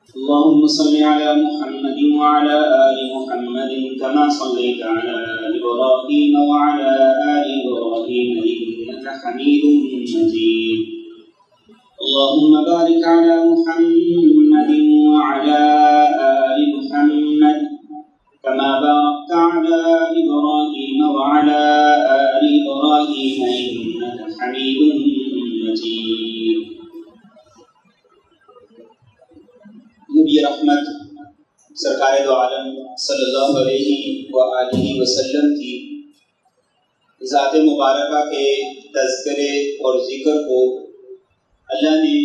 اللهم صل على محمد وعلى آل محمد كما صليت على إبراهيم وعلى آل إبراهيم إنك حميد مجيد. اللهم بارك على محمد وعلى آل محمد كما باركت على إبراهيم وعلى آل إبراهيم إنك حميد مجيد. نبی رحمت سرکار دو عالم صلی اللہ علیہ وآلہ وسلم کی ذات مبارکہ کے تذکرے اور ذکر کو اللہ نے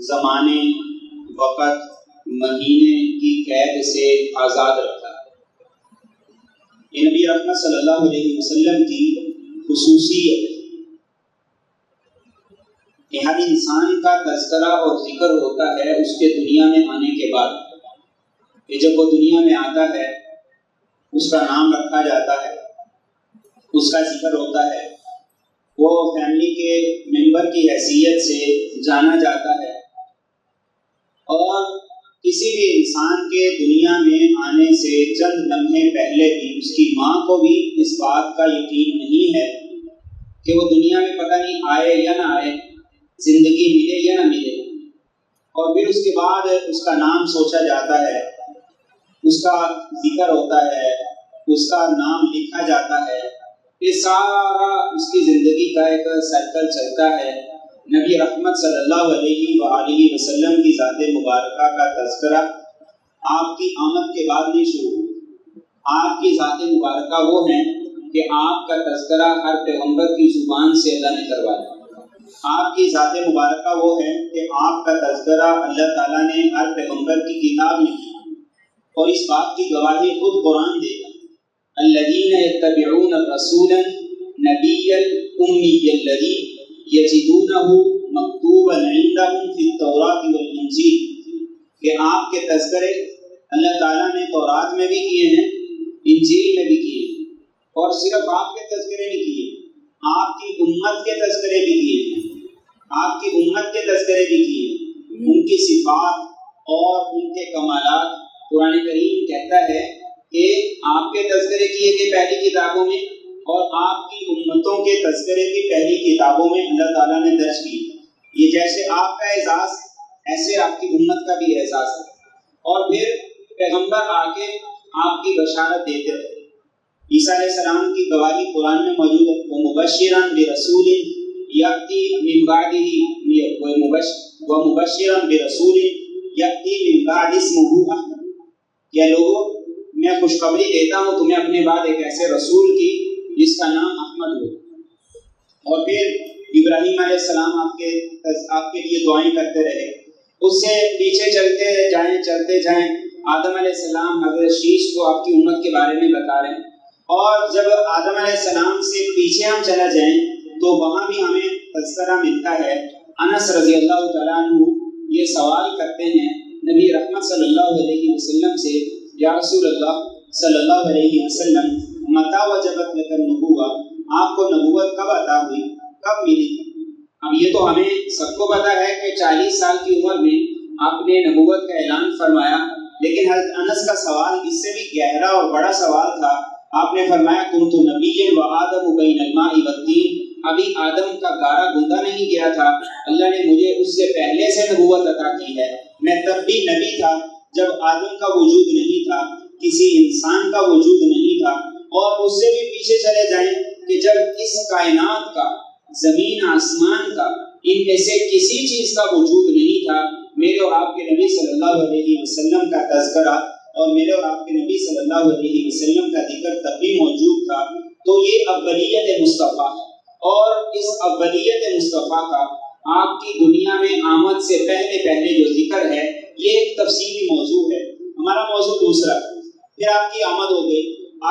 زمانے، وقت، مہینے کی قید سے آزاد رکھا. یہ نبی رحمت صلی اللہ علیہ وسلم کی خصوصیت ہے کہ ہر انسان کا تذکرہ اور ذکر ہوتا ہے اس کے دنیا میں آنے کے بعد. کہ جب وہ دنیا میں آتا ہے اس کا نام رکھا جاتا ہے، اس کا ذکر ہوتا ہے، وہ فیملی کے ممبر کی حیثیت سے جانا جاتا ہے. اور کسی بھی انسان کے دنیا میں آنے سے چند لمحے پہلے بھی اس کی ماں کو بھی اس بات کا یقین نہیں ہے کہ وہ دنیا میں پتہ نہیں آئے یا نہ آئے، زندگی ملے یا نہ ملے. اور پھر اس کے بعد اس کا نام سوچا جاتا ہے، اس کا ذکر ہوتا ہے، اس کا نام لکھا جاتا ہے. یہ سارا اس کی زندگی کا ایک سرکل چلتا ہے. نبی رحمت صلی اللہ علیہ وآلہ وسلم کی ذات مبارکہ کا تذکرہ آپ کی آمد کے بعد نہیں شروع ہوا. آپ کی ذات مبارکہ وہ ہیں کہ آپ کا تذکرہ ہر پیغمبر کی زبان سے اللہ نے کروایا. آپ کی ذات مبارکہ وہ ہے کہ آپ کا تذکرہ اللہ تعالیٰ نے ہر پیغمبر کی کتاب میں کیا. اور اس بات کی گواہی خود قرآن دے گا. الذین یتبعون الرسول النبی الامی الذی یجدونہ مکتوبا عندہم فی التوراۃ والانجیل. کہ آپ کے تذکرے اللہ تعالیٰ نے تورات میں بھی کیے ہیں، انجیل میں بھی کیے ہیں. اور صرف آپ کے تذکرے نہیں کیے، آپ کی امت کے تذکرے بھی کیے ہیں. آپ کی امت کے تذکرے بھی کیے، ان کی صفات اور ان کے کمالات. قرآن کریم کہتا ہے کہ آپ کے تذکرے کیے گئے پہلی کتابوں میں اور آپ کی امتوں کے تذکرے بھی پہلی کتابوں میں اللہ تعالیٰ نے درج کی. یہ جیسے آپ کا اعزاز ایسے آپ کی امت کا بھی اعزاز ہے. اور پھر پیغمبر آ کے آپ کی بشارت دیتے رہے. عیسیٰ علیہ السلام کی گواہی قرآن میں موجود ہے. وَمُبَشِّرًا بِرَسُولٍ یأتی من بعدہ ومبشرا برسول یأتی من بعد اسمہ احمد. کہ لوگوں میں خوشخبری دیتا ہوں تمہیں اپنے بعد ایک ایسے رسول کی جس کا نام احمد ہو. اور پھر ابراہیم علیہ السلام آپ کے لیے دعائیں کرتے رہے. اس سے پیچھے چلتے جائیں آدم علیہ السلام حضرت شیش کو آپ کی امت کے بارے میں بتا رہے ہیں. اور جب آدم علیہ السلام سے پیچھے ہم چلا جائیں تو وہاں بھی ہمیں تذکرہ ملتا ہے. انس رضی اللہ تعالیٰ عنہ یہ سوال کرتے ہیں نبی رحمت صلی اللہ علیہ وسلم سے، یا رسول اللہ صلی اللہ علیہ وسلم متی وجبت لک النبوۃ، آپ کو نبوت کب عطا ہوئی، کب ملی؟ اب یہ تو ہمیں سب کو پتا ہے کہ 40 سال کی عمر میں آپ نے نبوت کا اعلان فرمایا. لیکن حضرت انس کا سوال اس سے بھی گہرا اور بڑا سوال تھا. آپ نے فرمایا کنت نبیا وآدم بین الماء والطین. ابھی آدم کا گارا گندا نہیں گیا تھا، اللہ نے مجھے اس سے پہلے سے نبوت عطا کی ہے. میں تب بھی نبی تھا جب آدم کا وجود نہیں تھا، کسی انسان کا وجود نہیں تھا. اور اس سے بھی پیچھے چلے جائیں کہ جب اس کائنات کا، زمین آسمان کا، ان میں سے کسی چیز کا وجود نہیں تھا، میرے اور آپ کے نبی صلی اللہ علیہ وسلم کا تذکرہ اور میرے اور آپ کے نبی صلی اللہ علیہ وسلم کا ذکر تب بھی موجود تھا. تو یہ اولیت مصطفیٰ ہے. اور اس اولیت مصطفیٰ کا آپ کی دنیا میں آمد سے پہلے جو ذکر ہے یہ ایک تفصیلی موضوع ہے. ہمارا موضوع دوسرا ہے. پھر آپ کی آمد ہو گئی،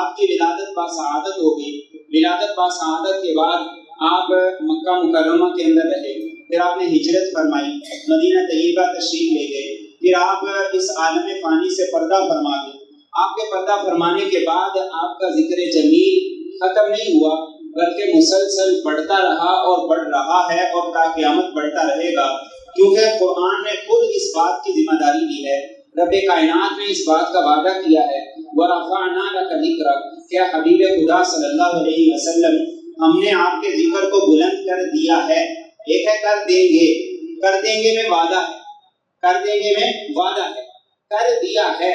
آپ کی ولادت با سعادت ہو گئی. ولادت با سعادت کے بعد آپ مکہ مکرمہ کے اندر رہے. پھر آپ نے ہجرت فرمائی، مدینہ طیبہ تشریف لے گئے. پھر آپ اس عالم فانی سے پردہ فرما گئے. آپ کے پردہ فرمانے کے بعد آپ کا ذکر جمیل ختم نہیں ہوا بلکہ مسلسل بڑھتا رہا اور بڑھ رہا ہے اور تا قیامت بڑھتا رہے گا. کیونکہ قرآن نے خود اس بات کی ذمہ داری لی ہے، رب کائنات نے اس بات کا وعدہ کیا ہے وَرَفَعْنَا لَكَ ذِكْرَكَ، کیا حبیب خدا صلی اللہ علیہ وسلم ہم نے آپ کے ذکر کو بلند کر دیا ہے۔ ایک ہے کر دیں گے، کر دیں گے میں وعدہ ہے، کر دیں گے میں وعدہ ہے، کر دیا ہے،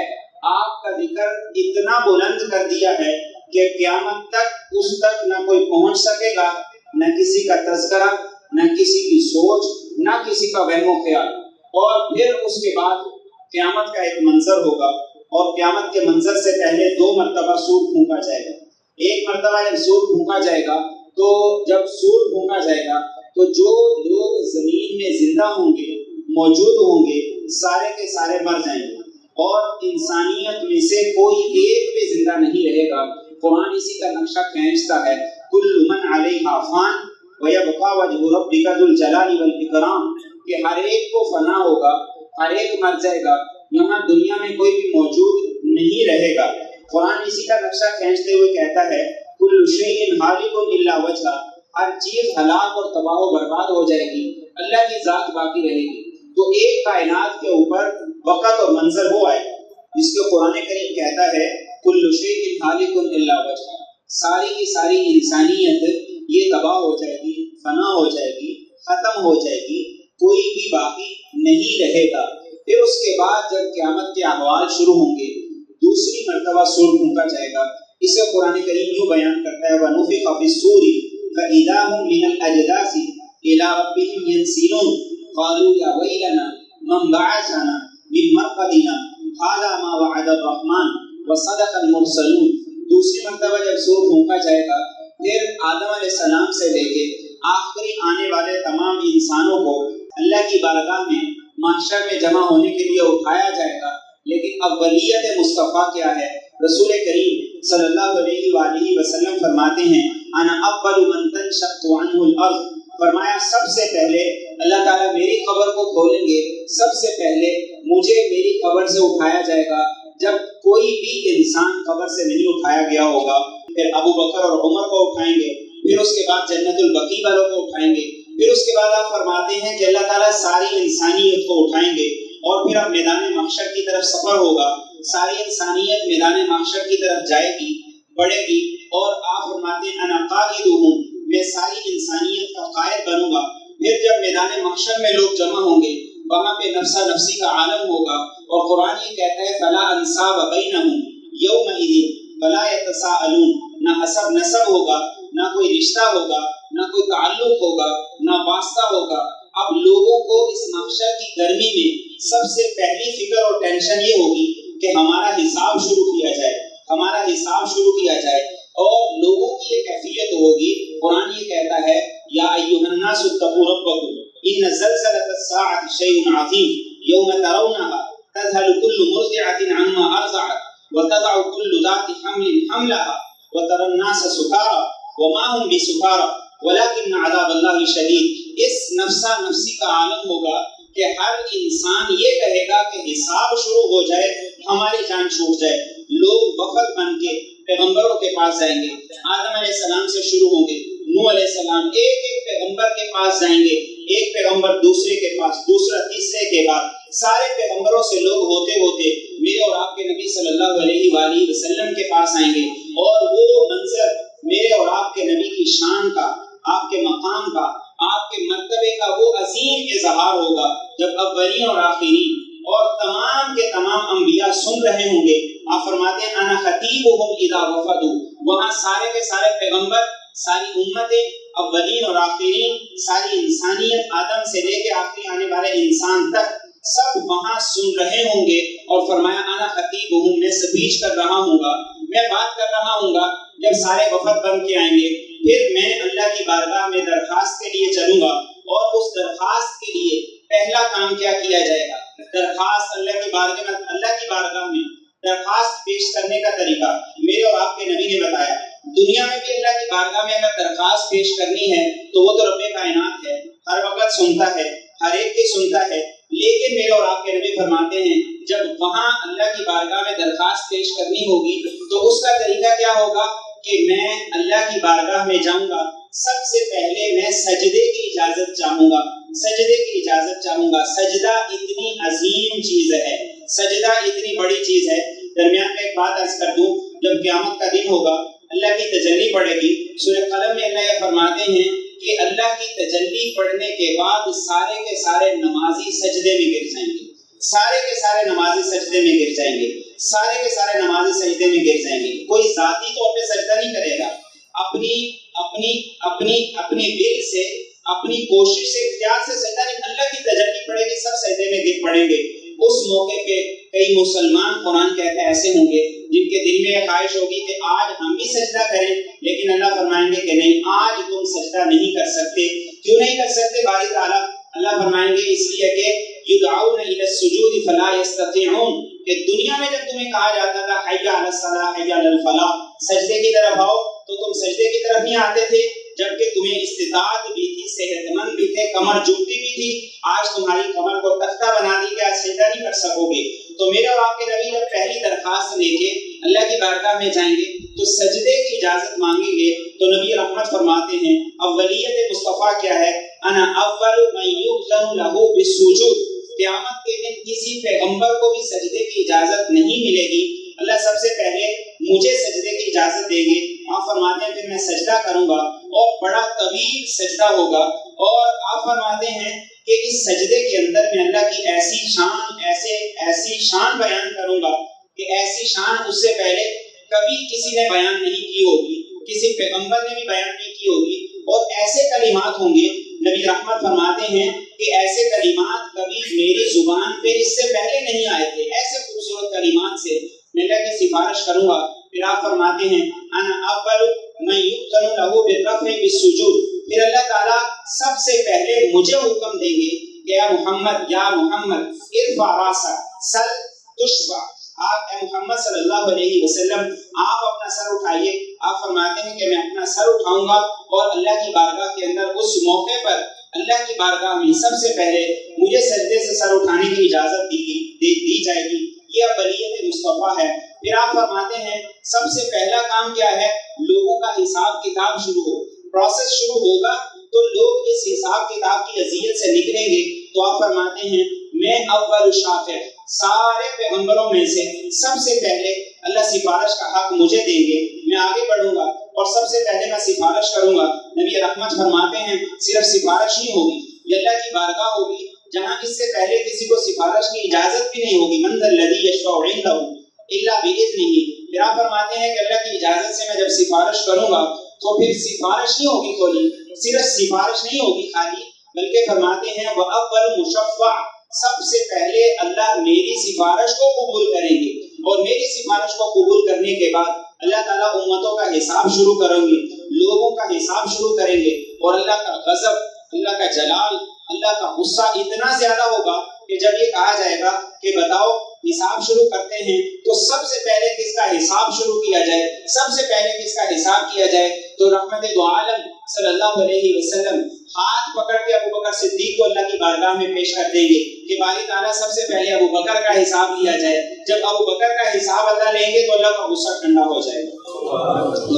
آپ کا ذکر اتنا بلند کر دیا ہے کہ قیامت تک اس تک نہ کوئی پہنچ سکے گا، نہ کسی کا تذکرہ، نہ کسی کی سوچ، نہ کسی کا وہم و خیال۔ اور پھر اس کے بعد قیامت کا ایک منظر ہوگا، اور قیامت کے منظر سے پہلے 2 مرتبہ سور پھونکا جائے گا۔ ایک مرتبہ جب سور پھونکا جائے گا تو جب سور پھونکا جائے گا تو جو لوگ زمین میں زندہ ہوں گے، موجود ہوں گے، سارے کے سارے مر جائیں گے، اور انسانیت میں سے کوئی ایک بھی زندہ نہیں رہے گا۔ قرآن اسی کا نقشہ کھینچتا ہے، کل من علیہا فان ویبقی وجہ ربک ذو الجلال والاکرام، کہ ہر ایک کو فنا ہوگا، ہر ایک مر جائے گا، یہاں دنیا میں کوئی بھی موجود نہیں رہے گا۔ قرآن اسی کا نقشہ کھینچتے ہوئے کہتا ہے کل شیء ہالک الا وجہہ، ہر چیز ہلاک اور تباہ و برباد ہو جائے گی، اللہ کی ذات باقی رہے گی۔ تو ایک کائنات کے اوپر وقت اور منظر وہ آئے جس کو قرآن کریم کہتا ہے کل شیء ہالک الا وجہہ، ساری کی ساری انسانیت یہ تباہ ہو جائے گی، فنا ہو جائے گی، ختم ہو جائے گی، کوئی بھی باقی نہیں رہے گا۔ پھر اس کے بعد جب قیامت کے احوال شروع ہوں گے، دوسری مرتبہ سور پھونکا جائے گا۔ اسے قرآن کریم یوں بیان کرتا ہے وَنُفِخَ فِي الصُّورِ فَإِذَا هُمْ مِنَ الْأَجْدَاثِ إِلَىٰ رَبِّهِمْ يَنْسِلُونَ قَالُوا يَا وَيْلَنَا مَنْ بَعَثَنَا مِنْ مَرْقَدِنَا هَٰذَا مَا وَعَدَ الرَّحْمَٰنُ وَصَدَقَ الْمُرْسَلُونَ۔ دوسری مرتبہ جب سور پھونکا جائے گا، پھر آدم علیہ السلام سے لے کے آخری آنے والے تمام انسانوں کو اللہ کی بارگاہ میں محشر میں جمع ہونے کے لیے اٹھایا جائے گا۔ لیکن اولیت مصطفیٰ کیا ہے؟ رسول کریم صلی اللہ علیہ وآلہ وسلم فرماتے ہیں انا اول من تنشق عنہ الارض، فرمایا سب سے پہلے اللہ تعالیٰ میری قبر کو کھولیں گے، سب سے پہلے مجھے میری قبر سے اٹھایا جائے گا جب کوئی بھی انسان قبر سے نہیں اٹھایا گیا ہوگا۔ پھر ابو بکر اور عمر کو اٹھائیں گے، پھر اس کے بعد جنت البقیع والوں کو اٹھائیں گے، پھر اس کے بعد آپ فرماتے ہیں کہ اللہ تعالیٰ ساری انسانیت کو اٹھائیں گے، اور پھر اب میدان محشر کی طرف سفر ہوگا، ساری انسانیت میدان محشر کی طرف جائے گی، بڑھے گی، اور آپ فرماتے ہیں انا قائدہم، میں ساری انسانیت کا قائد بنوں گا۔ پھر جب میدان محشر میں لوگ جمع ہوں گے، وہاں پہ نفسا نفسی کا عالم ہوگا، اور قرآن یہ کہتا ہے فلا انصاب بینہم یومئذ ولا یتساءلون، نہ حسب نسب ہوگا، نہ کوئی رشتہ ہوگا، نہ کوئی تعلق ہوگا، نہ واسطہ ہوگا۔ اب لوگوں کو اس محشر کی گرمی میں سب سے پہلی فکر اور ٹینشن یہ ہوگی کہ ہمارا حساب شروع کیا جائے، ہمارا حساب شروع کیا جائے، اور لوگوں کی یہ کیفیت ہوگی۔ قرآن یہ کہتا ہے یا ایھا الناس اتقوا ربکم ان زلزلۃ الساعۃ شیء عظیم یوم ترونها تذهل كل مرضعۃ عما ارضعت وتضع كل ذات حمل حملها وترى الناس سکارى وما هم بسکارى ولكن عذاب اللہ شدید۔ اس نفسا نفسی کا عالم ہوگا کہ ہر انسان یہ کہے گا کہ حساب شروع ہو جائے، ہماری جان چھوٹ جائے۔ لوگ وفد بن کے پیغمبروں کے پاس جائیں گے، آدم علیہ السلام سے شروع ہوں گے، نوح علیہ السلام، ایک ایک پیغمبر کے پاس جائیں گے، ایک پیغمبر دوسرے کے پاس، دوسرا تیسرے کے بعد، سارے پیغمبروں سے لوگ ہوتے ہوتے میرے اور آپ کے نبی صلی اللہ علیہ وآلہ وسلم کے پاس آئیں گے، اور وہ منظر میرے اور آپ کے نبی کی شان کا، آپ کے مقام کا، آپ کے مرتبے کا وہ عظیم اظہار ہوگا جب اولین اور آخرین اور تمام کے تمام انبیاء سن رہے ہوں گے۔ آپ فرماتے ہیں انا خطیبہم اذا وفدوا، وہاں سارے کے سارے پیغمبر، ساری امتیں، اولین اور آخرین، ساری انسانیت، آدم سے لے کے آخری آنے والے انسان تک، سب وہاں سن رہے ہوں گے، اور فرمایا انا خطیبہم، میں اسپیچ کر رہا ہوں گا، میں بات کر رہا ہوں گا۔ جب سارے وفد بن کے آئیں گے، پھر میں اللہ کی بارگاہ میں درخواست کے لیے چلوں گا، اور اس درخواست کے لیے پہلا کام کیا کیا جائے گا؟ درخواست اللہ کی بارگاہ میں درخواست پیش کرنے کا طریقہ میرے اور آپ کے نبی نے بتایا۔ دنیا میں بھی اللہ کی بارگاہ میں اگر درخواست پیش کرنی ہے تو وہ تو رب کائنات ہے، ہر وقت سنتا ہے، ہر ایک کی سنتا ہے، لیکن میرے اور آپ کے نبی فرماتے ہیں جب وہاں اللہ کی بارگاہ میں درخواست پیش کرنی ہوگی تو اس کا طریقہ کیا ہوگا کہ میں اللہ کی بارگاہ میں جاؤں گا، سب سے پہلے میں سجدے کی اجازت چاہوں گا، سجدے کی اجازت چاہوں گا. سجدہ اتنی عظیم چیز ہے, سجدہ اتنی بڑی چیز ہے. درمیان میں ایک بات عرض کر دوں, جب قیامت کا دن ہوگا اللہ کی تجلی پڑے گی. سورہ قلم میں اللہ یہ فرماتے ہیں کہ اللہ کی تجلی پڑھنے کے بعد سارے کے سارے نمازی سجدے میں گر جائیں گے, سارے کے سارے نمازی سجدے میں گر جائیں گے, سارے کے سارے نمازی سجدے میں گر جائیں گے. کوئی ذاتی طور پہ سجدہ نہیں کرے گا, اپنی اپنی اپنی اپنی دل سے, اپنی کوشش سے, اختیار سے سجدہ نہیں. اللہ کی تجلی پڑے گی, سب سجدے میں گر پڑیں گے. اس موقع پہ کئی مسلمان, قرآن کہتے ہیں, ایسے ہوں گے جن کے دل میں یہ خواہش ہوگی کہ آج ہم بھی سجدہ کریں, لیکن اللہ فرمائیں گے کہ نہیں, آج تم سجدہ نہیں کر سکتے. کیوں نہیں کر سکتے باری تعالیٰ؟ اللہ فرمائیں گے اس لیے کہ یدعون الی السجود فلا یستطیعون, کہ دنیا میں جب تمہیں کہا جاتا تھا حی علی الصلاۃ حی علی الفلاح, سجدے کی طرف آؤ, تو تم سجدے کی طرف نہیں آتے تھے, جبکہ تمہیں استطاعت بھی تھی, صحت مند بھی تھے, کمر جھکتی بھی تھی. آج تمہاری کمر کو تختہ بنا دی کہ آج سجدہ نہیں کر سکو گے. تو میرا اور آپ کے نبی جب پہلی درخواست لے کے اللہ کی بارگاہ میں جائیں گے تو سجدے کی اجازت مانگیں گے, تو نبی رحمت فرماتے ہیں اولیت مصطفیٰ کیا ہے؟ انا اول من یؤذن له بالسجود. قیامت کے دن کسی پیغمبر کو بھی سجدے کی اجازت نہیں ملے گی, اللہ سب سے پہلے مجھے سجدے کی اجازت دیں گے. آپ فرماتے ہیں پھر میں سجدہ کروں گا اور بڑا طویل سجدہ ہوگا, اور آپ فرماتے ہیں کہ اس سجدے کے اندر میں اللہ کی ایسی شان بیان کروں گا کہ ایسی شان اس سے پہلے کبھی کسی نے بیان نہیں کی ہوگی, کسی پیغمبر نے بھی بیان نہیں کی ہوگی. اور ایسے کلمات ہوں گے, نبی رحمت فرماتے ہیں کہ ایسے کلمات کبھی میری زبان پہ اس سے پہلے نہیں آئے تھے. ایسے خوبصورت کلمات سے میں اللہ کی سفارش کروں گا. پھر آپ فرماتے ہیں انا اول من یؤذن له بالرفع بالسجود. پھر اللہ تعالیٰ سب سے پہلے مجھے حکم دیں گے کہ یا محمد ارفع راسک سل تشفع. آپ اے محمد صلی اللہ علیہ وسلم آپ اپنا سر اٹھائیے. آپ فرماتے ہیں کہ میں اپنا سر اٹھاؤں گا, اور اللہ کی بارگاہ کے اندر اس موقع پر اللہ کی بارگاہ میں سب سے پہلے مجھے سجدے سے سر اٹھانے کی اجازت دی جائے گی. یہ اولیت مصطفیٰ ہے. پھر آپ فرماتے ہیں سب سے پہلا کام کیا ہے؟ لوگوں کا حساب کتاب شروع ہو, پروسیس شروع ہوگا تو لوگ اس حساب کتاب کی اذیت سے نکلیں گے. تو آپ فرماتے ہیں میں اول شافع, سارے پیغمبروں میں سے سب سے پہلے اللہ سفارش کا حق مجھے دیں گے, میں آگے بڑھوں گا اور سب سے پہلے میں سفارش کروں گا. نبی رحمت فرماتے ہیں صرف سفارش نہیں ہوگی, یہ اللہ کی بارگاہ ہوگی جہاں اس سے پہلے کسی کو سفارش کی اجازت بھی نہیں ہوگی. من ذا الذی یشفع عنده الا باذنہ. پھر آپ فرماتے ہیں کہ اللہ کی اجازت سے میں جب سفارش کروں گا تو پھر سفارش نہیں ہوگی خالی, صرف سفارش نہیں ہوگی خالی, بلکہ فرماتے ہیں وَأَوَّلُ مُشَفَّعٍ, سب سے پہلے اللہ میری سفارش کو قبول کریں گے, اور میری سفارش کو قبول کرنے کے بعد اللہ تعالیٰ امتوں کا حساب شروع کریں گے, لوگوں کا حساب شروع کریں گے. اور اللہ کا غضب, اللہ کا جلال, اللہ کا غصہ اتنا زیادہ ہوگا کہ جب یہ کہا جائے گا کہ بتاؤ حساب شروع کرتے ہیں تو سب سے پہلے کس کا حساب شروع کیا جائے, سب سے پہلے کس کا حساب کیا جائے؟ تو رحمت دو عالم صلی اللہ علیہ وسلم ہاتھ پکڑ کے ابو بکر صدیق کو اللہ کی بارگاہ میں پیش کر دیں گے کہ باری تعالیٰ سب سے پہلے ابو بکر کا حساب لیا جائے. جب ابو بکر کا حساب اللہ لیں گے تو اللہ کا غصہ ٹھنڈا ہو جائے گا.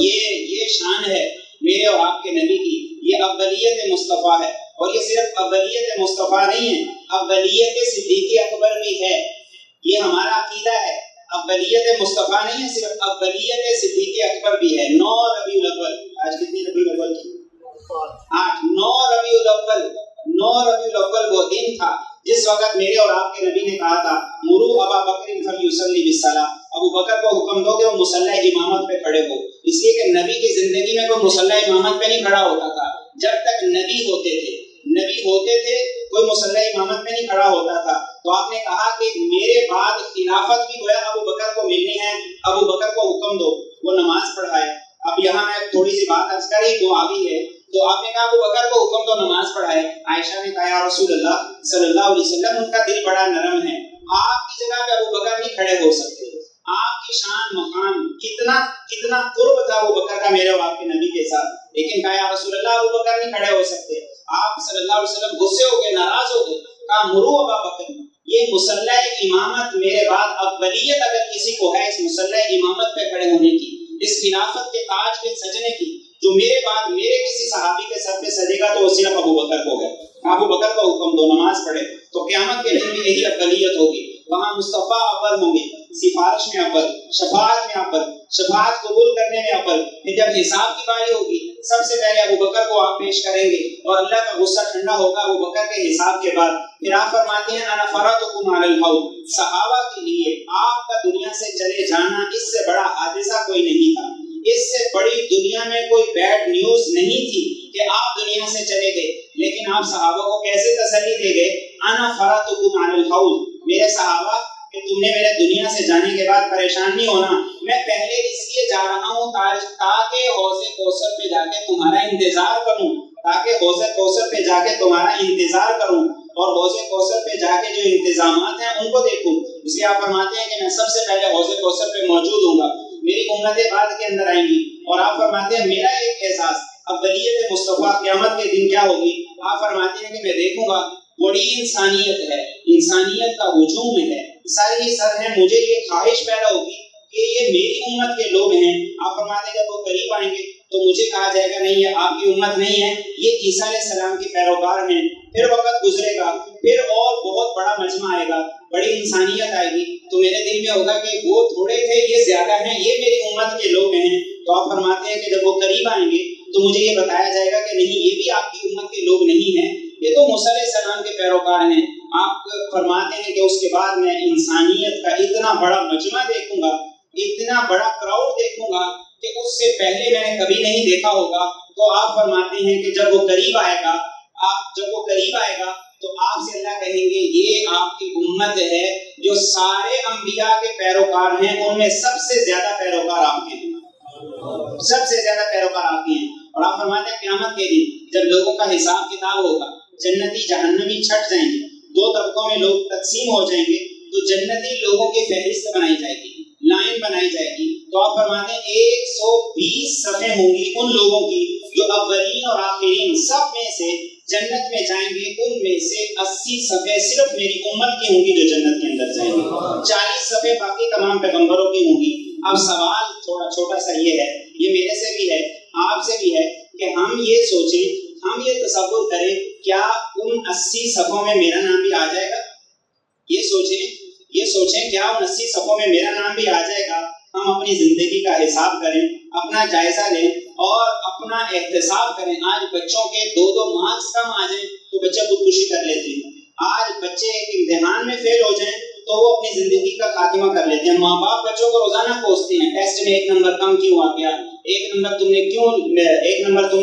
یہ شان ہے میرے اور آپ کے نبی کی, یہ اولیت مصطفیٰ ہے. اور یہ صرف اولیت مصطفیٰ نہیں ہے, اولیت صدیق اکبر بھی ہے. یہ ہمارا عقیدہ ہے, اولیت مصطفیٰ نہیں ہے, صرف اولیت صدیق اکبر بھی ہے. 9 ربیع الاول, آج کتنی ربیع الاول کی؟ 8. 9 ربیع الاول, 9 ربیع الاول وہ دن تھا جس وقت میرے اور آپ کے نبی نے کہا تھا مروا ابا بکر فلیصلی بالصلاۃ, ابو بکر کو حکم دو کہ وہ مصلی امامت پہ کھڑے ہو. اس لیے کہ نبی کی زندگی میں کوئی مصلی امامت پہ نہیں کھڑا ہوتا تھا جب تک نبی ہوتے تھے کوئی مصلی امامت پہ نہیں کھڑا ہوتا تھا. تو آپ نے کہا کہ میرے بعد خلافت بھی گویا ابو بکر کو ملنی ہے, ابو بکر کو حکم دو وہ نماز پڑھائے. اب یہاں میں تھوڑی سی بات عرض کر رہی تو آگی ہے. تو آپ نے کہا ابو بکر کو حکم دو نماز پڑھائے. عائشہ نے کہا یا رسول اللہ صلی اللہ علیہ وسلم ان کا دل بڑا نرم ہے, آپ کی جگہ پہ ابو بکر نہیں کھڑے ہو سکتے. آپ کی شان مقام کتنا قرب تھا ابو بکر کا میرے اور آپ کے نبی کے ساتھ, لیکن کہا یا رسول اللہ ابو بکر نہیں کھڑے ہو سکتے. آپ صلی اللہ علیہ وسلم غصے ہو گئے, ناراض ہو گئے, کہا مروا ابا بکر, یہ مصلی امامت میرے بعد اولیت اگر کسی کو ہے اس مصلی امامت پہ کھڑے ہونے کی, اس خلافت کے تاج کے سجنے کی, جو میرے بعد میرے کسی صحابی کے سر پہ سجے گا تو وہ صرف ابو بکر کو ہے. ابو بکر کو حکم دو نماز پڑھے، تو قیامت کے دن بھی یہی افضلیت ہوگی، وہاں مصطفیٰ اول ہوں گے، سفارش میں اول، شفاعت میں اول، شفاعت قبول کرنے میں اول۔ پھر جب حساب کی باری ہوگی سب سے پہلے ابو بکر کو آپ پیش کریں گے اور اللہ کا غصہ ٹھنڈا ہوگا ابو بکر کے حساب کے بعد۔ پھر آپ فرماتے ہیں انا فرطکم علی الحوض، صحابہ کے لیے آپ کا دنیا سے چلے جانا اس سے بڑا حادثہ کوئی نہیں تھا، اس سے بڑی دنیا میں کوئی بیڈ نیوز نہیں تھی کہ آپ دنیا سے چلے گئے، لیکن آپ صحابہ کو کیسے تسلی دے گئے؟ انا فرطکم علی الحوض، میرے صحابہ کہ تم نے میرے دنیا سے جانے کے بعد پریشان نہیں ہونا، میں پہلے اس لیے جا رہا ہوں تاکہ حوض کوثر پہ جا کے تمہارا انتظار کروں، تاکہ حوض کوثر پہ جا کے تمہارا انتظار کروں اور حوض کوثر پہ جا کے جو انتظامات ہیں ان کو دیکھوں۔ اس لیے آپ فرماتے ہیں کہ میں سب سے پہلے حوض کوثر پہ موجود ہوں گا، میری امتیں بعد کے اندر آئیں گی، اور آپ فرماتے ہیں میرا ایک احساس افضلیت مصطفیٰ قیامت کے دن کیا ہوگی؟ آپ فرماتے ہیں کہ میں دیکھوں گا بڑی انسانیت ہے، انسانیت کا ہجوم ہے، ساری سر ہے، مجھے یہ خواہش پیدا ہوگی کہ یہ میری امت کے لوگ ہیں۔ آپ فرماتے ہیں جب وہ قریب آئیں گے تو مجھے کہا جائے گا نہیں یہ آپ کی امت نہیں ہے، یہ عیسیٰ علیہ السلام کے پیروکار ہیں۔ پھر وقت گزرے گا، پھر اور بہت بڑا مجمع آئے گا، بڑی انسانیت آئے گی، تو میرے دل میں ہوگا کہ وہ تھوڑے تھے یہ زیادہ ہیں، یہ میری امت کے لوگ ہیں۔ تو آپ فرماتے ہیں کہ جب وہ قریب آئیں گے تو مجھے یہ بتایا جائے گا کہ نہیں یہ بھی آپ کی امت کے لوگ نہیں ہیں، یہ تو موسیٰ علیہ السلام کے پیروکار ہیں۔ آپ فرماتے ہیں کہ اس کے بعد میں انسانیت کا اتنا بڑا مجمع دیکھوں گا، اتنا بڑا کراؤڈ دیکھوں گا کہ اس سے پہلے میں نے کبھی نہیں دیکھا ہوگا۔ تو آپ فرماتے ہیں کہ جب وہ قریب آئے گا، تو آپ سے اللہ کہیں گے یہ آپ کی امت ہے جو سارے انبیاء کے پیروکار ہیں، ان میں سب سے زیادہ پیروکار آپ کے ہیں، سب سے زیادہ پیروکار آپ کے ہیں۔ اور آپ فرماتے ہیں قیامت کے دن جب لوگوں کا حساب کتاب ہوگا، جنتی جہنمی چھٹ جائیں گے، دو طبقوں میں لوگ تقسیم ہو جائیں گے، تو جنتی لوگوں کی فہرست بنائی جائے گی، لائن بنائی جائے گی، تو آپ فرماتے ہیں 120 صفیں ہوں گی ان لوگوں کی جو اولین اور آخرین سب میں سے جنت میں جائیں گے، ان میں سے 80 صفیں صرف میری امت کی ہوں گی جو جنت کے اندر جائیں گے، 40 صفیں باقی تمام پیغمبروں کی ہوں گی۔ اب سوال تھوڑا چھوٹا سا یہ ہے، یہ میرے سے بھی ہے آپ سے بھی ہے کہ ہم یہ سوچیں، ہم یہ تصور کریں کیا ان 80 صفوں میں میرا نام بھی آ جائے گا؟ یہ سوچیں کیا ان 80 صفوں میں میرا نام بھی آ جائے گا؟ ہم اپنی زندگی کا حساب کریں، اپنا جائزہ لیں اور اپنا احتساب کریں۔ آج بچوں کے 2 مارکس کم آ جائیں تو بچہ خودکشی کر لیتے ہیں، آج بچے ایک امتحان میں فیل ہو جائیں تو وہ اپنی زندگی کا خاتمہ کر لیتے ہیں۔ ماں باپ بچوں کو روزانہ کوستے ہیں، ٹیسٹ میں 1 نمبر کم کیوں آ گیا، 1 نمبر تم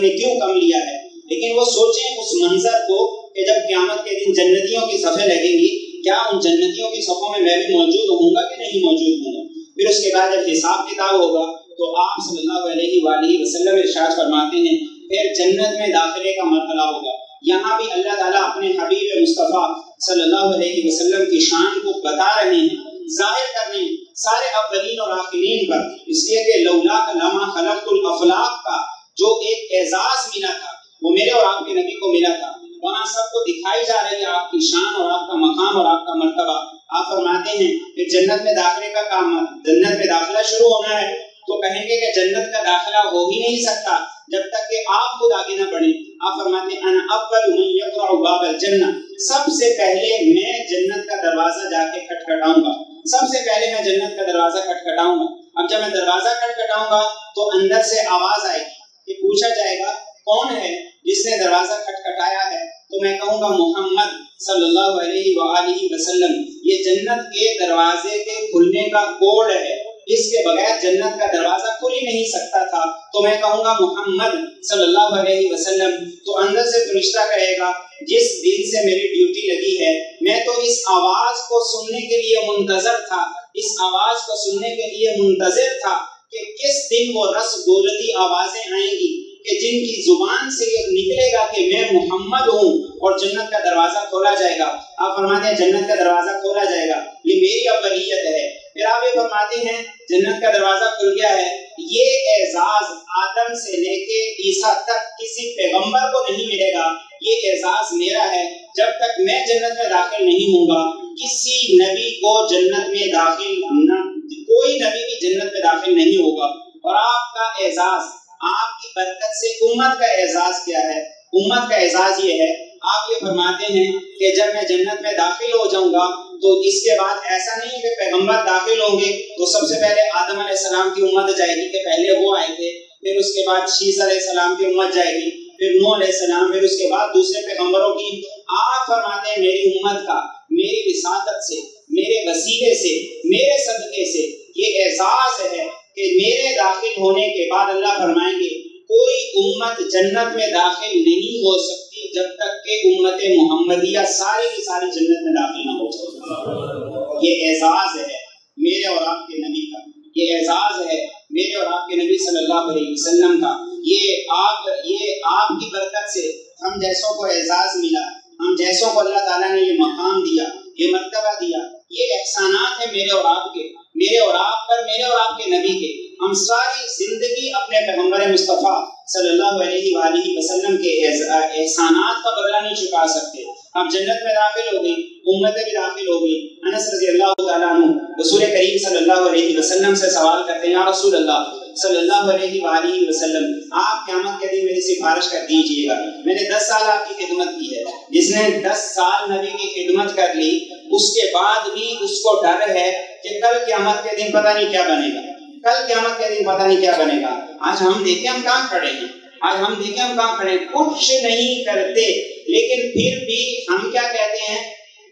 نے کیوں کم لیا ہے۔ لیکن وہ سوچیں اس منظر کو کہ جب قیامت کے دن جنتیوں کی صفیں لگیں گی، کیا ان جنتیوں کی صفوں میں میں بھی موجود ہوں گا کہ نہیں موجود ہوں گا؟ پھر اس کے بعد جب حساب کتاب ہوگا تو آپ صلی اللہ علیہ وآلہ وسلم ارشاد فرماتے ہیں پھر جنت میں داخلے کا مرحلہ ہوگا۔ یہاں بھی اللہ تعالیٰ اپنے حبیب مصطفیٰ صلی اللہ علیہ وسلم کی شان کو بتا رہے ہیں، ظاہر کر رہے ہیں سارے اولین اور آخرین پر، اس لیے کہ لولا لما خلقت الافلاق کا جو ایک اعزاز ملا تھا وہ میرے اور آپ کے نبی کو ملا تھا، وہاں سب کو دکھائی جا رہی ہے آپ کی شان اور آپ کا مقام اور آپ کا مرتبہ۔ آپ فرماتے ہیں کہ جنت میں داخلے کا کام، جنت میں داخلہ شروع ہونا ہے تو کہیں گے کہ جنت کا داخلہ ہو ہی نہیں سکتا جب تک کہ آپ خود آگے نہ بڑھیں۔ آپ فرماتے ہیں انا اول من یقرع باب الجنہ، سب سے پہلے میں جنت کا دروازہ جا کے کھٹکھٹاؤں گا، سب سے پہلے میں جنت کا دروازہ کھٹکھٹاؤں گا۔ اب جب میں دروازہ کھٹکھٹاؤں گا تو اندر سے آواز آئے گی کہ پوچھا جائے گا کون ہے جس نے دروازہ کھٹکھٹایا ہے، تو میں کہوں گا محمد صلی اللہ علیہ وآلہ وسلم۔ یہ جنت کے دروازے کے کھلنے کا کوڈ ہے، اس کے بغیر جنت کا دروازہ کھل ہی نہیں سکتا تھا، تو میں کہوں گا محمد صلی اللہ علیہ وسلم۔ تو اندر سے فرشتہ کہے گا جس دن سے میری ڈیوٹی لگی ہے میں تو اس آواز کو سننے کے لیے منتظر تھا، اس آواز کو سننے کے لیے منتظر تھا کہ کس دن وہ رس گولتی آوازیں آئیں گی کہ جن کی زبان سے یہ نکلے گا کہ میں محمد ہوں، اور جنت کا دروازہ کھولا جائے گا۔ آپ فرماتے ہیں جنت کا دروازہ کھولا جائے گا، یہ میری اولیت ہے۔ پھر آپ یہ فرماتے ہیں جنت کا دروازہ کھل گیا ہے، یہ اعزاز آدم سے لے کے عیسیٰ تک کسی پیغمبر کو نہیں ملے گا، یہ اعزاز میرا ہے۔ جب تک میں جنت میں داخل نہیں ہوں گا کسی نبی کو جنت میں داخل نہ، کوئی نبی بھی جنت میں داخل نہیں ہوگا۔ اور آپ کا اعزاز، آپ کی برکت سے امت کا اعزاز کیا ہے؟ امت کا اعزاز یہ ہے، آپ یہ فرماتے ہیں کہ جب میں جنت میں داخل ہو جاؤں گا تو اس کے بعد ایسا نہیں کہ پیغمبر داخل ہوں گے تو سب سے پہلے آدم علیہ السلام کی امت جائے گی، کہ پہلے وہ آئے تھے، پھر اس کے بعد شیس علیہ السلام کی امت جائے گی، پھر نوح علیہ السلام، پھر اس کے بعد دوسرے پیغمبروں کی۔ آپ فرماتے ہیں میری امت کا میری وساطت سے، میرے وسیلے سے، میرے صدقے سے یہ اعزاز ہے کہ میرے داخل ہونے کے بعد اللہ فرمائیں گے کوئی امت جنت میں داخل نہیں ہو سکتی جب تک کہ امت محمدیہ ساری کی ساری جنت میں داخل نہ ہو سکتی۔ یہ اعزاز ہے میرے اور آپ کے نبی کا، یہ اعزاز ہے میرے اور آپ کے نبی صلی اللہ علیہ وسلم کا۔ یہ آپ کی برکت سے ہم جیسوں کو اعزاز ملا، ہم جیسوں کو اللہ تعالیٰ نے یہ مقام دیا، یہ مرتبہ دیا، یہ احسانات ہیں میرے اور آپ کے، میرے اور آپ پر، میرے اور آپ کے نبی کے۔ ہم ساری زندگی اپنے پیغمبر مصطفیٰ صلی اللہ علیہ وآلہ وسلم کے احسانات کا بدلہ نہیں چکا سکتے۔ ہم جنت میں داخل ہو گئی، امتیں بھی داخل ہو گئی۔ انس رضی اللہ تعالیٰ عنہ رسول کریم صلی اللہ علیہ وسلم سے سوال کرتے ہیں، یا رسول اللہ صلی اللہ علیہ وآلہ وسلم، آپ قیامت کے دن میری سفارش کر دیجئے گا۔ میں نے 10 سال آپ کی خدمت کی ہے، جس نے 10 سال نبی کی خدمت کر لی اس کے بعد بھی اس کو ڈر ہے کہ کل قیامت کے دن پتہ نہیں کیا بنے گا، کل قیامت کے دن پتہ نہیں کیا بنے گا۔ آج ہم دیکھیں ہم کہاں کھڑے ہیں، آج ہم دیکھیں ہم کہاں کھڑے ہیں، کچھ نہیں کرتے، لیکن پھر بھی ہم کیا کہتے ہیں،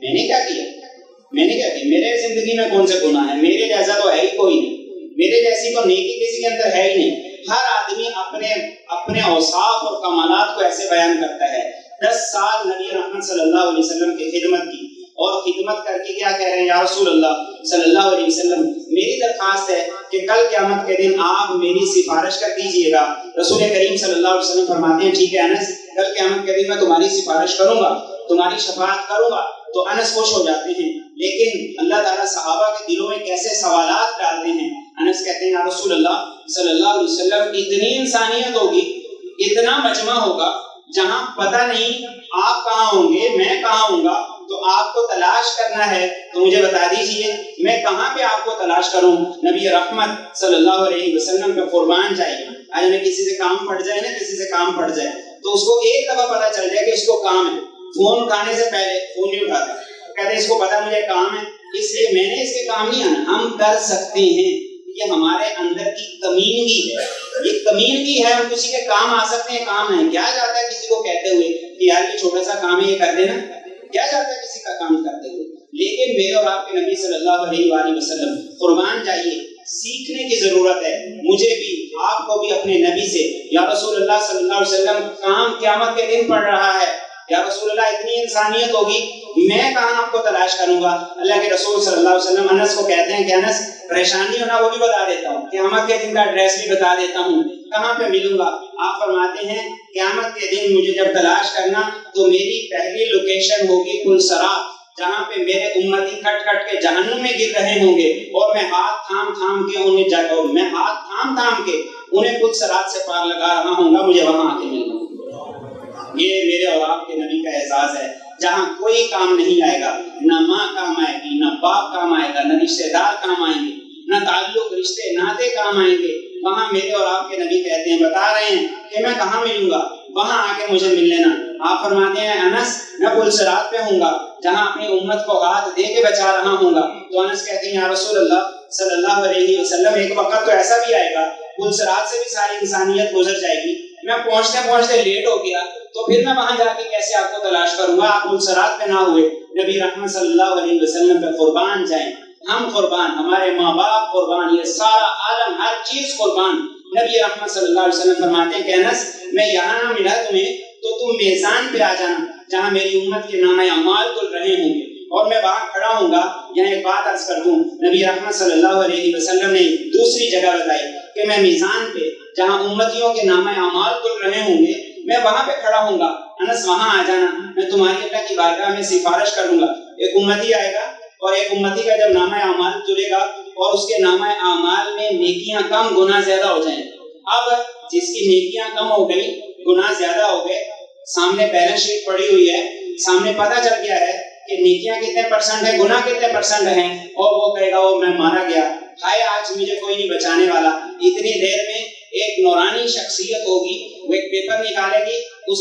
میں نے کیا کیا، میں نے کیا کیا، میرے زندگی میں کون سے گناہ ہے، میرے جیسا تو ہے ہی کوئی نہیں، میرے جیسی تو نیکی کسی کے اندر ہے ہی نہیں۔ ہر آدمی اپنے اوصاف اور کمالات کو ایسے بیان کرتا ہے۔ 10 سال نبی رحمت صلی اللہ علیہ وسلم کی خدمت کی، اور خدمت کر کے کیا کہہ رہے ہیں، یا رسول اللہ صلی اللہ علیہ وسلم میری درخواست ہے کہ کل قیامت کے دن آپ میری سفارش کر دیجئے گا۔ رسول کریم صلی اللہ علیہ وسلم فرماتے ہیں ٹھیک ہے انس، کل قیامت کے دن میں تمہاری سفارش کروں گا، تمہاری شفاعت کروں گا۔ تو انس خوش ہو جاتے ہیں، لیکن اللہ تعالیٰ صحابہ کے دلوں میں کیسے سوالات ڈالتے ہیں۔ انس کہتے ہیں یا رسول اللہ صلی اللہ علیہ وسلم اتنی انسانیت ہوگی، اتنا مجمع ہوگا جہاں پتہ نہیں آپ کہاں ہوں گے، میں کہاں ہوں گا، تو آپ کو تلاش کرنا ہے تو مجھے بتا دیجئے میں کہاں پہ آپ کو تلاش کروں۔ نبی رحمت صلی اللہ علیہ وسلم پہ قربان جائیے۔ آج ہمیں کسی سے کام پڑ جائے نا، کسی سے کام پڑ جائے تو اس کو ایک دفعہ پتہ چل جائے کہ اس کو کام ہے، فون اٹھانے سے پہلے فون نہیں اٹھاتا، کہتے اس کو پتہ مجھے کام ہے اس لیے میں نے اس کے کام نہیں آنا۔ ہم کر سکتے ہیں، یہ ہمارے اندر کی کمینگی ہے، یہ کمینگی ہے، ہم کسی کے کام آ سکتے ہیں، کام نہیں۔ کیا جاتا ہے کسی کو کہتے ہوئے کہ یار یہ چھوٹا سا کام ہے یہ کر دینا، کیا جاتا ہے کسی کا کام کرتے ہوئے۔ لیکن میرے اور آپ کے نبی صلی اللہ علیہ وآلہ وسلم قربان جائیے، سیکھنے کی ضرورت ہے مجھے بھی آپ کو بھی اپنے نبی سے۔ یا رسول اللہ صلی اللہ علیہ وسلم کام قیامت کے دن پڑ رہا ہے، یا رسول اللہ اتنی انسانیت ہوگی، میں کہاں آپ کو تلاش کروں گا۔ اللہ کے رسول صلی اللہ علیہ وسلم انس کو کہتے ہیں کہ انس پریشانی ہونا وہ بھی بتا دیتا ہوں، قیامت کے دن کا ایڈریس بھی بتا دیتا ہوں، کہاں پہ ملوں گا۔ آپ فرماتے ہیں قیامت کے دن مجھے جب تلاش کرنا تو میری پہلی لوکیشن ہوگی پلسرات، جہاں پہ میرے امتی کٹ کٹ کے جہنم میں گر رہے ہوں گے، اور میں ہاتھ تھام تھام کے انہیں پلسرات سے پار لگا رہا ہوں گا، مجھے وہاں آ کے ملنا۔ یہ میرے اور آپ کے نبی کا اعزاز ہے، جہاں کوئی کام نہیں آئے گا، نہ ماں کام آئے گی، نہ باپ کام آئے گا، نہ رشتے دار کام آئیں گے، نہ تعلق رشتے ناطے کام آئیں گے، وہاں میرے اور آپ کے نبی کہتے ہیں، بتا رہے ہیں کہ میں کہاں ملوں گا، وہاں آ کے مجھے مل لینا۔ آپ فرماتے ہیں انس میں پلسرات پہ ہوں گا، جہاں اپنی امت کو ہاتھ دے کے بچا رہا ہوں گا۔ تو انس کہتے ہیں یا رسول اللہ صلی اللہ علیہ وسلم ایک وقت تو ایسا بھی آئے گا پلسرات سے بھی ساری انسانیت گزر جائے گی، میں پہنچتے پہنچتے لیٹ ہو گیا تو پھر میں وہاں جا کے کیسے آپ کو تلاش کروں گا۔ آپ پلسرات پہ نہ ہوئے، نبی رحمت صلی اللہ علیہ وسلم پہ قربان جائیں، ہم قربان، ہمارے ماں باپ قربان، یہ سارا عالم ہر چیز قربان۔ نبی رحمت صلی اللہ علیہ وسلم فرماتے ہیں کہ انس میں یہاں نہ ملا تمہیں تو تم میزان پہ آ جانا جہاں میری امت کے نامہ اعمال کھل رہے ہوں گے، اور میں وہاں کھڑا ہوں گا۔ یہاں ایک بات عرض کر دوں، نبی رحمت صلی اللہ علیہ وسلم نے دوسری جگہ بتائی کہ میں میزان پہ جہاں امتیوں کے نامہ اعمال کھل رہے ہوں گے میں وہاں پہ کھڑا ہوں گا، انس وہاں آ جانا، میں تمہاری اللہ کی بارگاہ میں سفارش کروں گا۔ ایک امتی آئے گا اور ایک امتی کا جب نامہ اعمال تلے گا اور اس کے نامہ اعمال میں نیکیاں کم گناہ زیادہ ہو جائیں، اب جس کی نیکیاں کم ہو گئی گناہ زیادہ ہو گئے، سامنے بیلنس شیٹ پڑی ہوئی ہے، سامنے پتہ چل گیا ہے کہ نیکیاں کتنے پرسنٹ ہیں، گناہ کتنے پرسنٹ ہیں، اور وہ کہے گا وہ میں مارا گیا، ہائے آج مجھے کوئی نہیں بچانے والا۔ اتنی دیر میں ایک نورانی شخصیت ہوگی، وہ ایک پیپر نکالے گی، اس